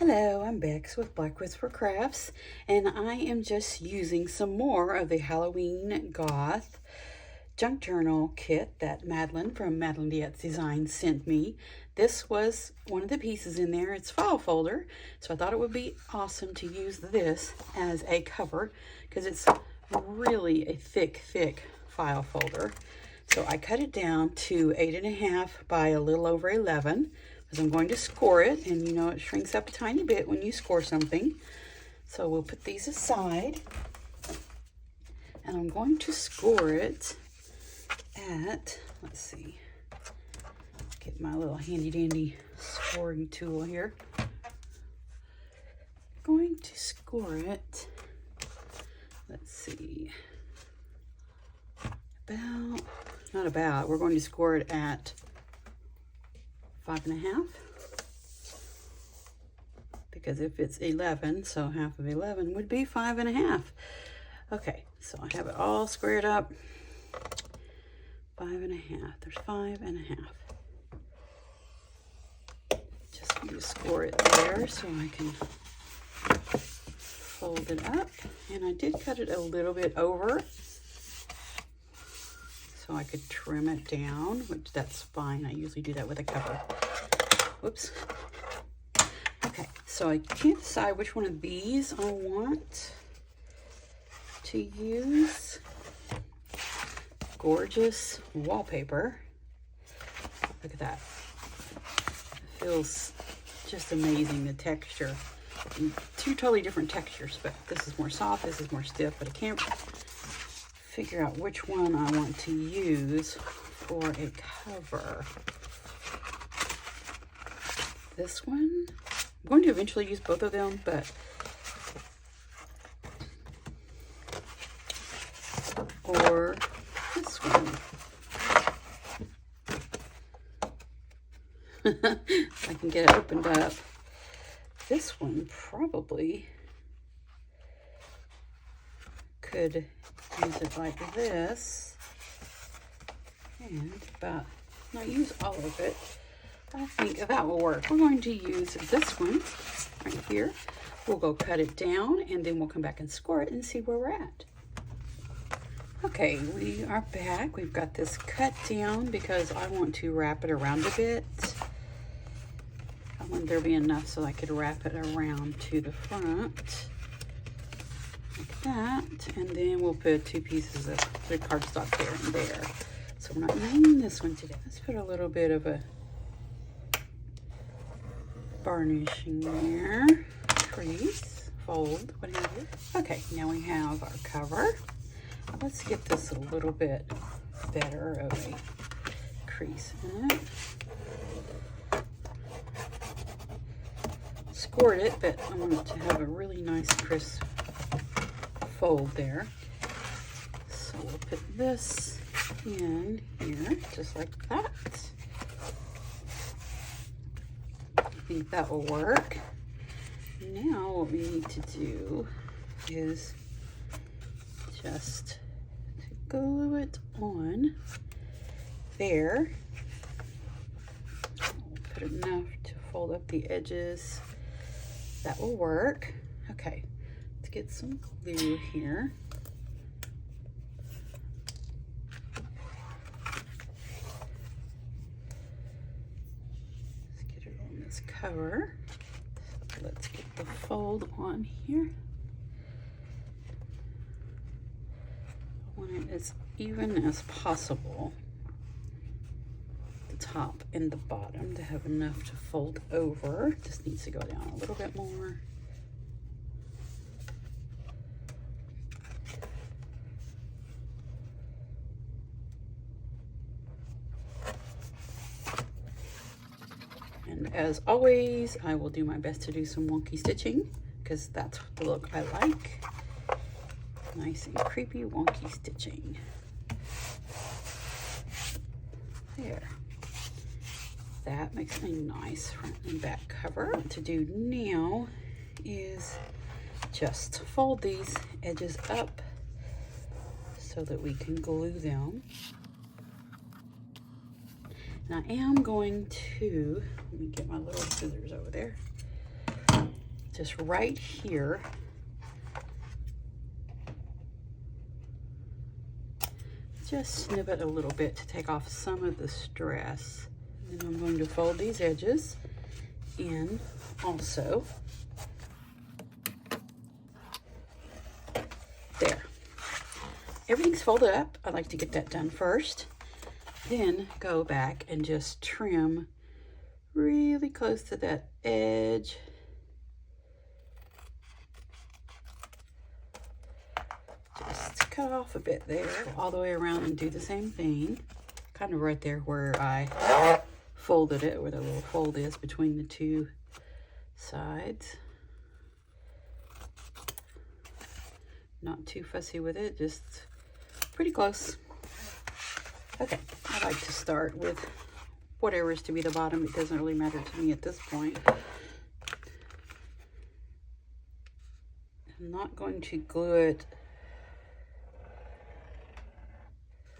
Hello, I'm Bex with Black Whisper Crafts, and I am just using some more of the Halloween Goth Junk Journal Kit that Madeleine from Madeleine Design sent me. This was one of the pieces in there. It's file folder, so I thought it would be awesome to use this as a cover because it's really a thick file folder. So I cut it down to 8.5 by a little over 11. I'm going to score it, and you know it shrinks up a tiny bit when you score something. So we'll put these aside, and I'm going to score it at, let's see, get my little handy dandy scoring tool here. I'm going to score it, let's see, we're going to score it at 5.5, because if it's 11, so half of 11 would be 5.5. Okay, so I have it all squared up. 5.5. There's 5.5. Just need to score it there so I can fold it up. And I did cut it a little bit over, so I could trim it down, which that's fine. I usually do that with a cover. Whoops. Okay, so I can't decide which one of these I want to use. Gorgeous wallpaper. Look at that. It feels just amazing, the texture. Two totally different textures, but this is more soft, this is more stiff, but I can't figure out which one I want to use for a cover. This one, I'm going to eventually use both of them, but or this one. I can get it opened up. This one probably could use it like this, and about not use all of it. I think that will work. We're going to use this one right here. We'll go cut it down, and then we'll come back and score it and see where we're at. Okay, we are back. We've got this cut down because I want to wrap it around a bit. I want there to be enough so I could wrap it around to the front. Like that, and then we'll put 2 pieces of the cardstock there and there. So we're not using this one today. Let's put a little bit of a varnishing there, crease, fold, what have you. Okay, now we have our cover. Let's get this a little bit better of a crease in it. Scored it, but I want it to have a really nice crisp fold there. So we'll put this in here, just like that. I think that will work. Now what we need to do is just to glue it on there. We'll put enough to fold up the edges. That will work. Okay, let's get some glue here. Let's get it on this cover. So let's get the fold on here. I want it as even as possible, the top and the bottom, to have enough to fold over. This needs to go down a little bit more. And as always, I will do my best to do some wonky stitching because that's the look I like. Nice and creepy wonky stitching. There. That makes a nice front and back cover. What to do now is just fold these edges up so that we can glue them. And I am going to, let me get my little scissors over there. just right here. Just snip it a little bit to take off some of the stress. And then I'm going to fold these edges in also. There. Everything's folded up. I like to get that done first. Then go back and just trim really close to that edge. Just cut off a bit there, all the way around and do the same thing. Kind of right there where I folded it, where the little fold is between the two sides. Not too fussy with it, just pretty close. Okay, I like to start with whatever is to be the bottom. It doesn't really matter to me at this point. I'm not going to glue it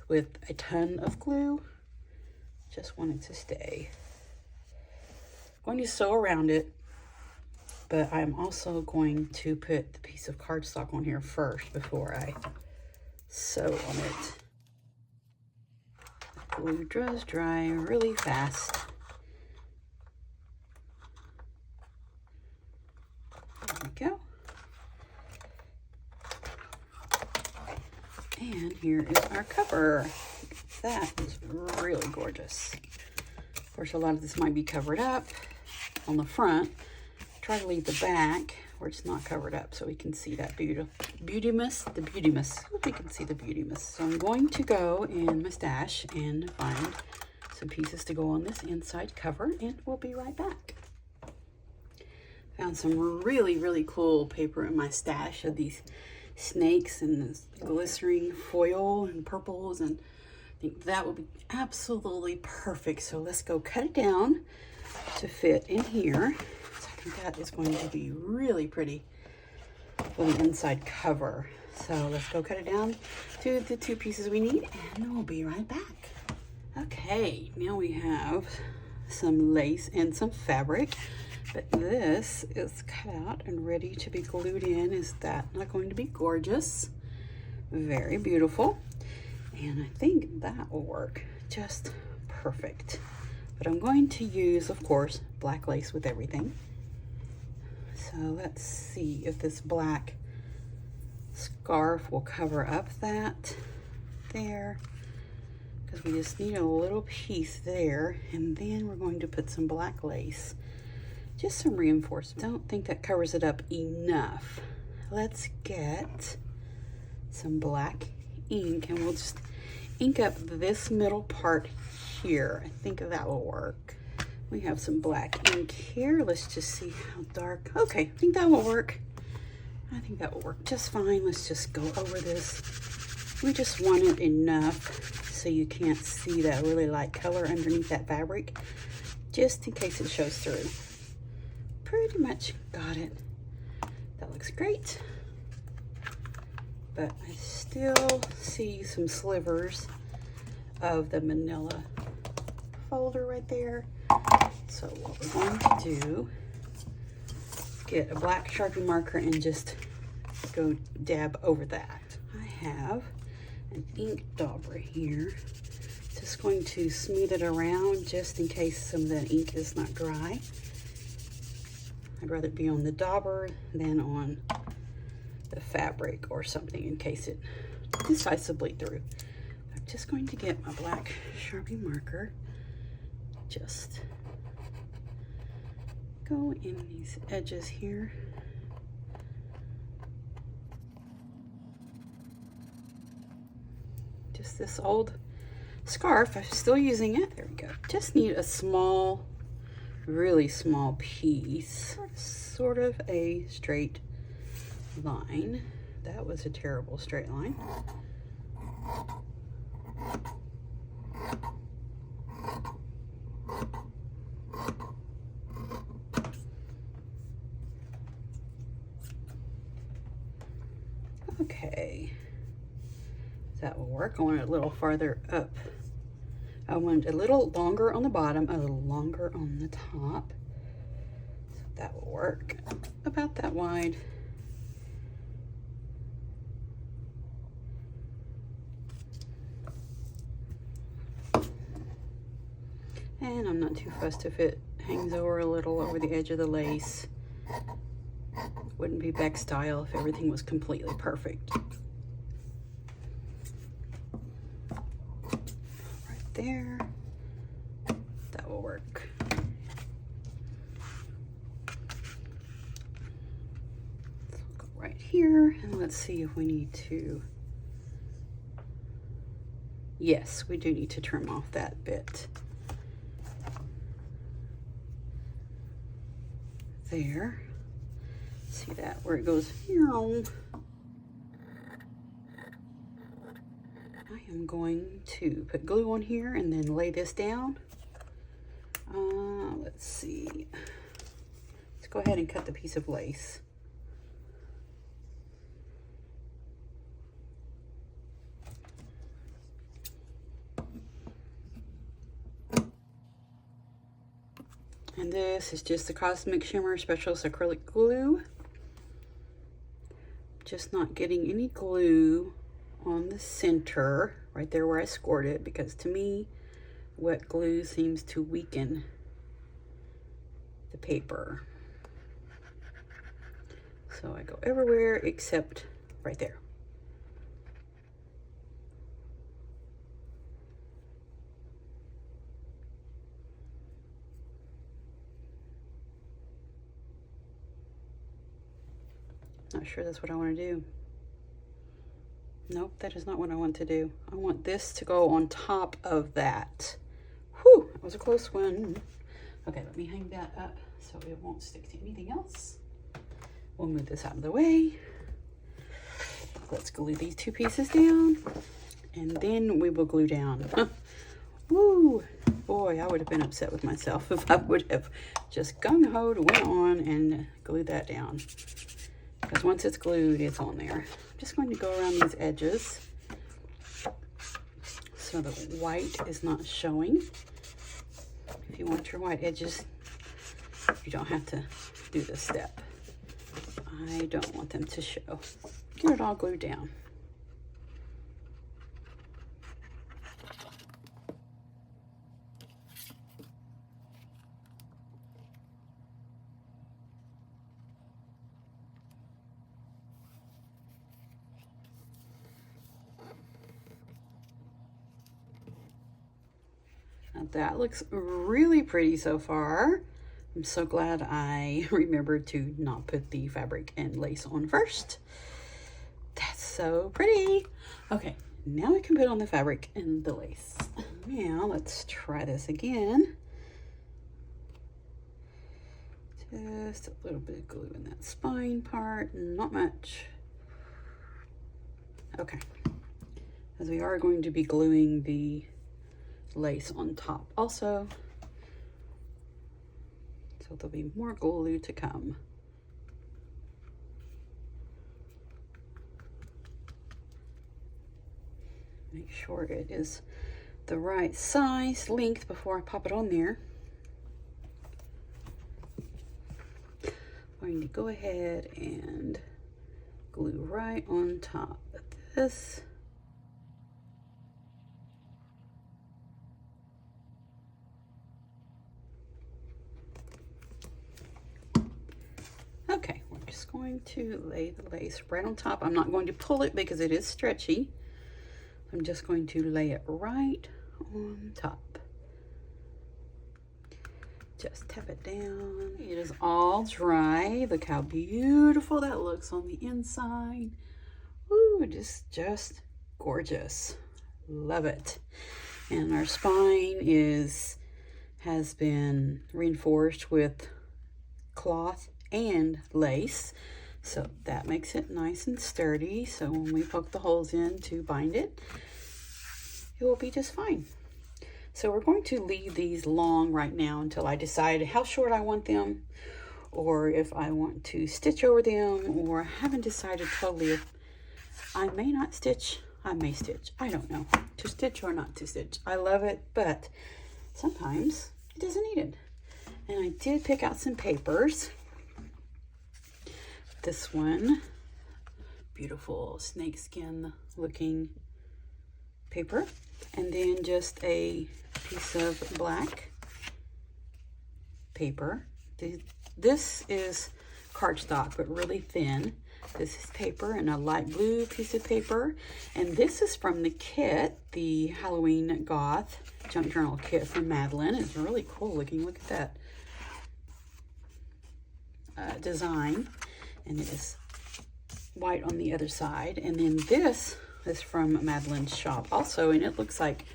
with a ton of glue. Just want it to stay. I'm going to sew around it, but I'm also going to put the piece of cardstock on here first before I sew on it. The glue does dry really fast. There we go. And here is our cover. That is really gorgeous. Of course, a lot of this might be covered up on the front. Try to leave the back where it's not covered up so we can see that beautiness. We can see the beautiness. So I'm going to go in my stash and find some pieces to go on this inside cover, and we'll be right back. Found some really, really cool paper in my stash of these snakes and this glistening foil and purples, and I think that will be absolutely perfect. So let's go cut it down to fit in here. So I think that is going to be really pretty for the inside cover. So let's go cut it down to the two pieces we need, and then we'll be right back. Okay, now we have some lace and some fabric. But this is cut out and ready to be glued in. Is that not going to be gorgeous? Very beautiful. And I think that will work just perfect. But I'm going to use, of course, black lace with everything. So let's see if this black scarf will cover up that there. Because we just need a little piece there. And then we're going to put some black lace. Just some reinforcement. Don't think that covers it up enough. Let's get some black ink, and we'll just ink up this middle part here. I think that will work. We have some black ink here. Let's just see how dark. Okay, I think that will work. I think that will work just fine. Let's just go over this. We just want it enough so you can't see that really light color underneath that fabric, just in case it shows through. Pretty much got it. That looks great. But I still see some slivers of the manila folder right there. So what we're going to do, get a black Sharpie marker and just go dab over that. I have an ink dauber here. Just going to smooth it around just in case some of that ink is not dry. I'd rather it be on the dauber than on the fabric or something in case it decides to bleed through. I'm just going to get my black Sharpie marker, just go in these edges here. Just this old scarf, I'm still using it. There we go. Just need a small, really small piece, sort of a straight line. That was a terrible straight line. Okay, that will work. I want it a little farther up. I want a little longer on the bottom, a little longer on the top. So that will work. about that wide. And I'm not too fussed if it hangs over a little over the edge of the lace. Wouldn't be back style if everything was completely perfect. Right there. That will work. So we'll go right here, and let's see if we need to. Yes, we do need to trim off that bit. There. See that where it goes. I am going to put glue on here and then lay this down. Let's see. Let's go ahead and cut the piece of lace. And this is just the Cosmic Shimmer Specialist acrylic glue. Just not getting any glue on the center, right there where I scored it, because to me, wet glue seems to weaken the paper. So I go everywhere except right there. Not sure that's what I want to do. Nope, that is not what I want to do. I want this to go on top of that. Whew, that was a close one. Okay, let me hang that up so it won't stick to anything else. We'll move this out of the way. Let's glue these two pieces down, and then we will glue down. Woo! Boy, I would have been upset with myself if I would have just gung-hoed went on and glued that down. Because once it's glued, it's on there. I'm just going to go around these edges so the white is not showing. If you want your white edges, you don't have to do this step. I don't want them to show. Get it all glued down. Now that looks really pretty so far. I'm so glad I remembered to not put the fabric and lace on first. That's so pretty. Okay, now I can put on the fabric and the lace. Now let's try this again. Just a little bit of glue in that spine part, not much. Okay, as we are going to be gluing the lace on top also, so there'll be more glue to come. Make sure it is the right size length before I pop it on there. I'm going to go ahead and glue right on top of this. Okay, we're just going to lay the lace right on top. I'm not going to pull it because it is stretchy. I'm just going to lay it right on top. Just tap it down. It is all dry. Look how beautiful that looks on the inside. Ooh, just gorgeous. Love it. And our spine has been reinforced with cloth and lace, so that makes it nice and sturdy. So when we poke the holes in to bind it, it will be just fine. So we're going to leave these long right now until I decide how short I want them, or if I want to stitch over them, or I haven't decided totally if I may not stitch, I may stitch. I don't know, to stitch or not to stitch. I love it, but sometimes it doesn't need it. And I did pick out some papers. this one, beautiful snakeskin looking paper, and then just a piece of black paper. This is cardstock, but really thin. This is paper and a light blue piece of paper. And this is from the kit, the Halloween Goth Junk Journal Kit from Madeleine. It's really cool looking. Look at that design. And it is white on the other side. And then this is from Madeleine's shop also. And it looks like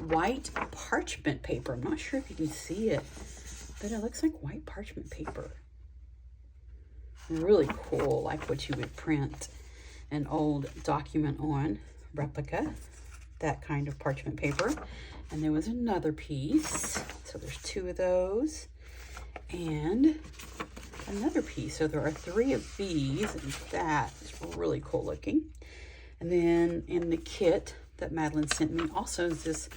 white parchment paper. I'm not sure if you can see it, but it looks like white parchment paper. Really cool, like what you would print an old document on, replica, that kind of parchment paper. And there was another piece, so there's two of those, and another piece. So there are three of these, and that is really cool looking. And then in the kit that Madeleine sent me also is this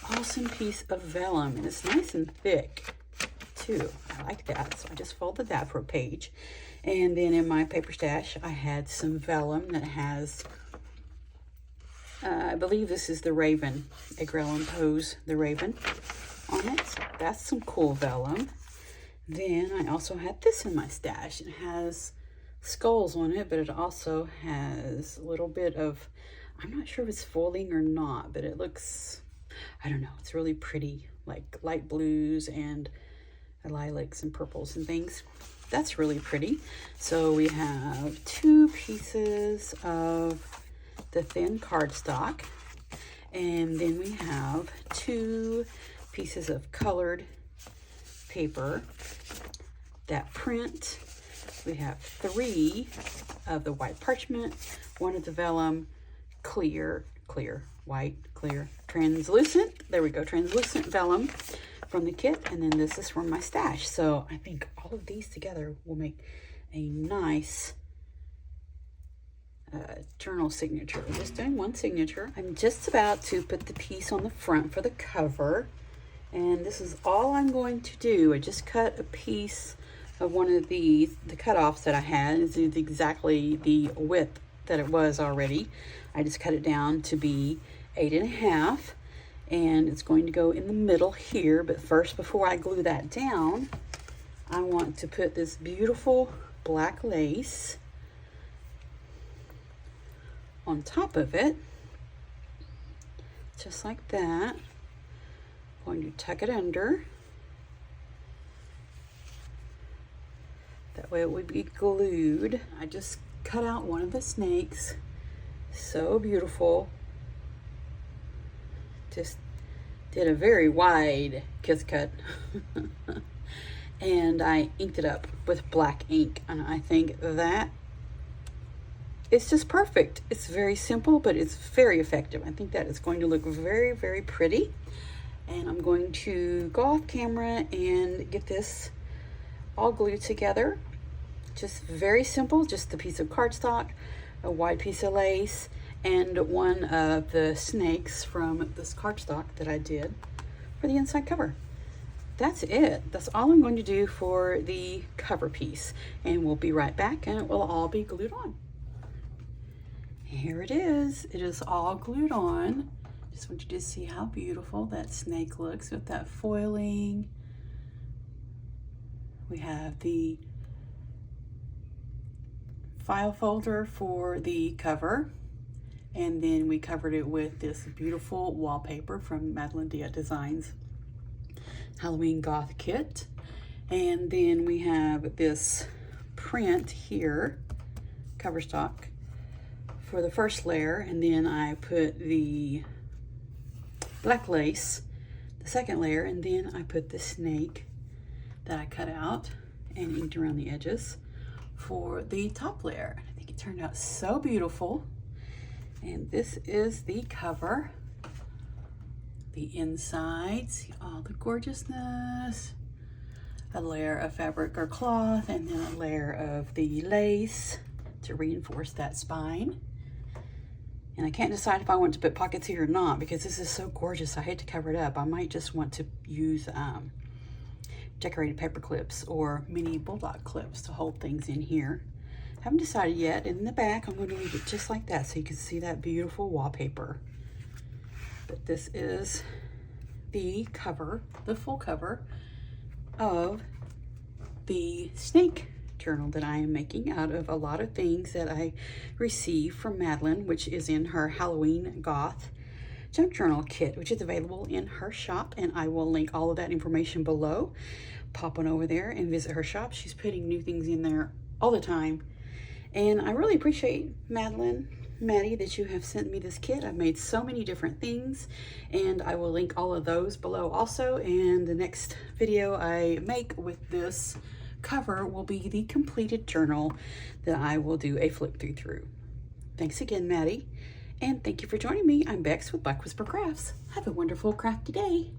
awesome piece of vellum, and it's nice and thick too. I like that, so I just folded that for a page. And then in my paper stash, I had some vellum that has, I believe this is the Raven, Edgar Allan Poe's The Raven on it. That's some cool vellum. Then I also had this in my stash. It has skulls on it, but it also has a little bit of, I'm not sure if it's foiling or not, but it looks, I don't know, it's really pretty, like light blues and lilacs and purples and things. That's really pretty. So we have two pieces of the thin cardstock, and then we have two pieces of colored paper that print. We have three of the white parchment, one of the vellum, clear, white, clear, translucent. There we go, translucent vellum from the kit, and then this is from my stash. So I think all of these together will make a nice journal signature. We're just doing one signature. I'm just about to put the piece on the front for the cover, and this is all I'm going to do. I just cut a piece of one of these, the cutoffs that I had is exactly the width that it was already. I just cut it down to be 8.5. And it's going to go in the middle here. But first, before I glue that down, I want to put this beautiful black lace on top of it, just like that. I'm going to tuck it under. That way it would be glued. I just cut out one of the snakes. So beautiful. Just did a very wide kiss cut. And I inked it up with black ink. And I think that it's just perfect. It's very simple, but it's very effective. I think that is going to look very, very pretty. And I'm going to go off camera and get this all glued together. Just very simple, just a piece of cardstock, a wide piece of lace, and one of the snakes from this cardstock that I did for the inside cover. That's it. That's all I'm going to do for the cover piece. And we'll be right back and it will all be glued on. Here it is. It is all glued on. Just want you to see how beautiful that snake looks with that foiling. We have the file folder for the cover. And then we covered it with this beautiful wallpaper from Madeleine Designs Halloween Goth Kit. And then we have this print here, cover stock, for the first layer. And then I put the black lace, the second layer, and then I put the snake that I cut out and inked around the edges for the top layer. I think it turned out so beautiful. And this is the cover, the inside, see all the gorgeousness, a layer of fabric or cloth, and then a layer of the lace to reinforce that spine. And I can't decide if I want to put pockets here or not because this is so gorgeous. I hate to cover it up. I might just want to use decorated paper clips or mini bulldog clips to hold things in here. Haven't decided yet. In the back, I'm going to leave it just like that so you can see that beautiful wallpaper. But this is the cover, the full cover of the snake journal that I am making out of a lot of things that I received from Madeleine, which is in her Halloween Goth Junk Journal Kit, which is available in her shop, and I will link all of that information below. Pop on over there and visit her shop. She's putting new things in there all the time, and I really appreciate Maddy, that you have sent me this kit. I've made so many different things, and I will link all of those below also. And the next video I make with this cover will be the completed journal that I will do a flip through. Thanks again, Maddy, and thank you for joining me. I'm Bex with Black Whisper Crafts. Have a wonderful crafty day.